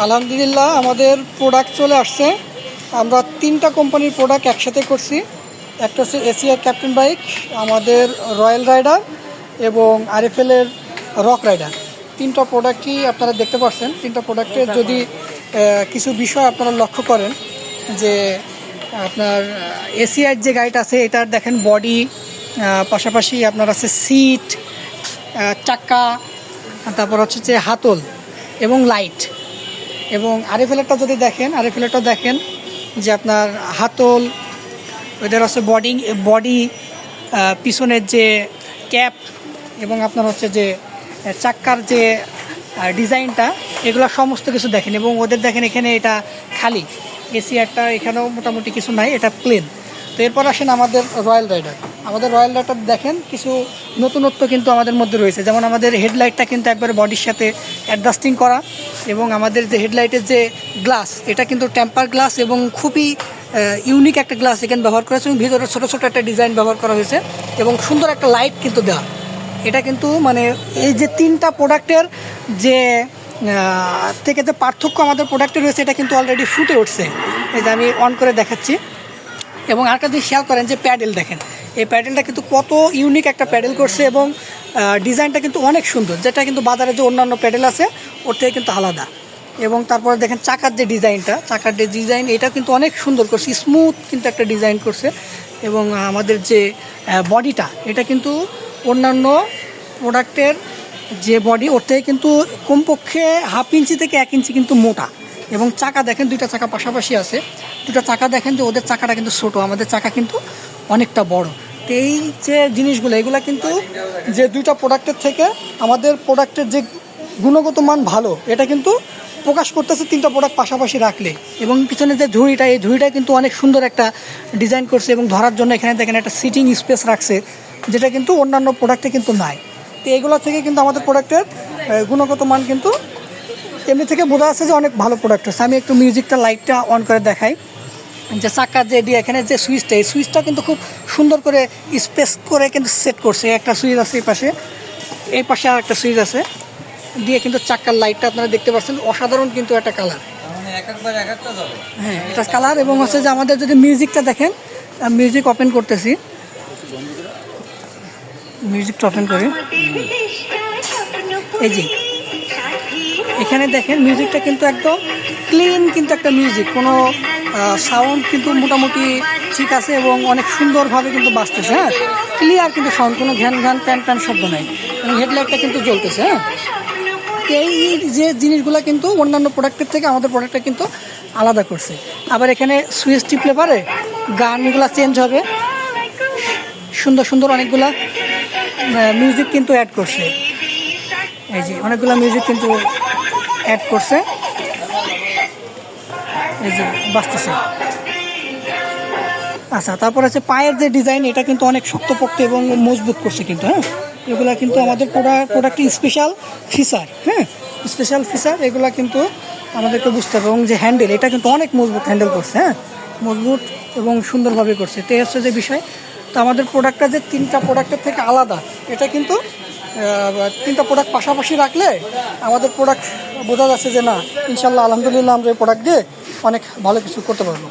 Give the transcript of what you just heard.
আলহামদুলিল্লাহ আমাদের প্রোডাক্ট চলে আসছে। আমরা 3টা কোম্পানির প্রোডাক্ট একসাথে করছি। একটা হচ্ছে এসিআই ক্যাপ্টেন বাইক, আমাদের রয়্যাল রাইডার এবং আরএফএলের রক রাইডার। 3টা প্রোডাক্টই আপনারা দেখতে পাচ্ছেন। 3টা প্রোডাক্টের যদি কিছু বিষয় আপনারা লক্ষ্য করেন যে আপনার এসিআইয়ের যে গাড়িটা আছে এটার দেখেন বডি, পাশাপাশি আপনার আছে সিট, চাক্কা, তারপর হচ্ছে যে হাতল এবং লাইট। এবং আরএফএলেরটা যদি দেখেন, আরএফএলেরটা দেখেন যে আপনার হাতল, ওদের হচ্ছে বডি, পিছনের যে ক্যাপ এবং আপনার হচ্ছে যে চাক্কার যে ডিজাইনটা, এগুলো সমস্ত কিছু দেখেন। এবং ওদের দেখেন এখানে এটা খালি, এসিআরটা এখানেও মোটামুটি কিছু নাই, এটা প্লেন। তো এরপর আসেন আমাদের রয়্যাল রাইডার। আমাদের রয়্যাল রাইডার দেখেন কিছু নতুনত্ব কিন্তু আমাদের মধ্যে রয়েছে। যেমন আমাদের হেডলাইটটা কিন্তু একবারে বডির সাথে অ্যাডজাস্টিং করা, এবং আমাদের যে হেডলাইটের যে গ্লাস, এটা কিন্তু টেম্পার গ্লাস এবং খুবই ইউনিক একটা গ্লাস এখানে ব্যবহার করা হয়েছে। এবং ভিতরে ছোটো ছোটো একটা ডিজাইন ব্যবহার করা হয়েছে এবং সুন্দর একটা লাইট কিন্তু দেওয়া। এটা কিন্তু মানে এই যে 3টা প্রোডাক্টের যে থেকে যে পার্থক্য আমাদের প্রোডাক্টে রয়েছে, এটা কিন্তু অলরেডি ফুটে উঠছে। এই যে আমি অন করে দেখাচ্ছি। এবং আরেকটা যদি খেয়াল করেন যে প্যাডেল দেখেন, এই প্যাডেলটা কিন্তু কত ইউনিক একটা প্যাডেল করছে এবং ডিজাইনটা কিন্তু অনেক সুন্দর, যেটা কিন্তু বাজারে যে অন্যান্য প্যাডেল আছে ওর থেকে কিন্তু আলাদা। এবং তারপরে দেখেন চাকার যে ডিজাইনটা, চাকার যে ডিজাইন এটা কিন্তু অনেক সুন্দর করছে, স্মুথ কিন্তু একটা ডিজাইন করছে। এবং আমাদের যে বডিটা, এটা কিন্তু অন্যান্য প্রোডাক্টের যে বডি ওর থেকে কিন্তু কমপক্ষে হাফ ইঞ্চি থেকে 1 ইঞ্চি কিন্তু মোটা। এবং চাকা দেখেন 2টা চাকা পাশাপাশি আছে। 2টা চাকা দেখেন যে ওদের চাকাটা কিন্তু ছোটো, আমাদের চাকা কিন্তু অনেকটা বড়। তো এই যে জিনিসগুলো, এগুলো কিন্তু যে 2টা প্রোডাক্টের থেকে আমাদের প্রোডাক্টের যে গুণগত মান ভালো, এটা কিন্তু প্রকাশ করতেছে 3টা প্রোডাক্ট পাশাপাশি রাখলে। এবং পিছনে যে ঝুড়িটা, এই ঝুড়িটা কিন্তু অনেক সুন্দর একটা ডিজাইন করছে এবং ধরার জন্য এখানে দেখেন একটা সিটিং স্পেস রাখছে, যেটা কিন্তু অন্যান্য প্রোডাক্টে কিন্তু নাই। তো এগুলো থেকে কিন্তু আমাদের প্রোডাক্টের গুণগত মান কিন্তু এমনি থেকে বোঝা যাচ্ছে যে অনেক ভালো প্রোডাক্ট হচ্ছে। আমি একটু মিউজিকটা লাইটটা অন করে দেখাই। যে চাকার যে এখানে যে সুইচটা, এই সুইচটা কিন্তু খুব সুন্দর করে স্পেস করে কিন্তু সেট করছে। একটা সুইচ আছে এই পাশে আর একটা সুইচ আছে দিয়ে কিন্তু চাকার লাইটটা আপনারা দেখতে পাচ্ছেন, অসাধারণ কিন্তু একটা কালার। হ্যাঁ, এটা কালার। এবং হচ্ছে যে আমাদের যদি মিউজিকটা দেখেন, মিউজিক ওপেন করতেছি, মিউজিকটা ওপেন করি। এই যে এখানে দেখেন মিউজিকটা কিন্তু একদম ক্লিন কিন্তু একটা মিউজিক, কোনো সাউন্ড কিন্তু মোটামুটি ঠিক আছে এবং অনেক সুন্দরভাবে কিন্তু বাজতেছে। হ্যাঁ, ক্লিয়ার কিন্তু সাউন্ড, কোনো ঘ্যান প্যান শব্দ নেই। এবং হেডলাইটটা কিন্তু জ্বলতেছে। হ্যাঁ, এই যে জিনিসগুলো কিন্তু অন্যান্য প্রোডাক্টের থেকে আমাদের প্রোডাক্টটা কিন্তু আলাদা করছে। আবার এখানে সুইচ টিপলে পারে গানগুলো চেঞ্জ হবে, সুন্দর সুন্দর অনেকগুলা মিউজিক কিন্তু অ্যাড করছে। এই যে অনেকগুলো মিউজিক কিন্তু অ্যাড করছে, এই যে বাজতেছে। আচ্ছা, তারপর আছে পায়ের যে ডিজাইন, এটা কিন্তু অনেক শক্তপোক্ত এবং মজবুত করছে কিন্তু। হ্যাঁ, এগুলো কিন্তু আমাদের প্রোডাক্টের স্পেশাল ফিচার। হ্যাঁ, স্পেশাল ফিচার, এগুলো কিন্তু আমাদেরকে বুঝতে হবে। এবং যে হ্যান্ডেল, এটা কিন্তু অনেক মজবুত হ্যান্ডেল করছে। হ্যাঁ, মজবুত এবং সুন্দরভাবে করছে। তো হচ্ছে যে বিষয়, তো আমাদের প্রোডাক্টটা যে 3টা প্রোডাক্টের থেকে আলাদা, এটা কিন্তু 3টা প্রোডাক্ট পাশাপাশি রাখলে আমাদের প্রোডাক্ট বোঝা যাচ্ছে যে না, ইনশাল্লাহ আলহামদুলিল্লাহ আমরা এই প্রোডাক্ট দিয়ে অনেক ভালো কিছু করতে পারবো।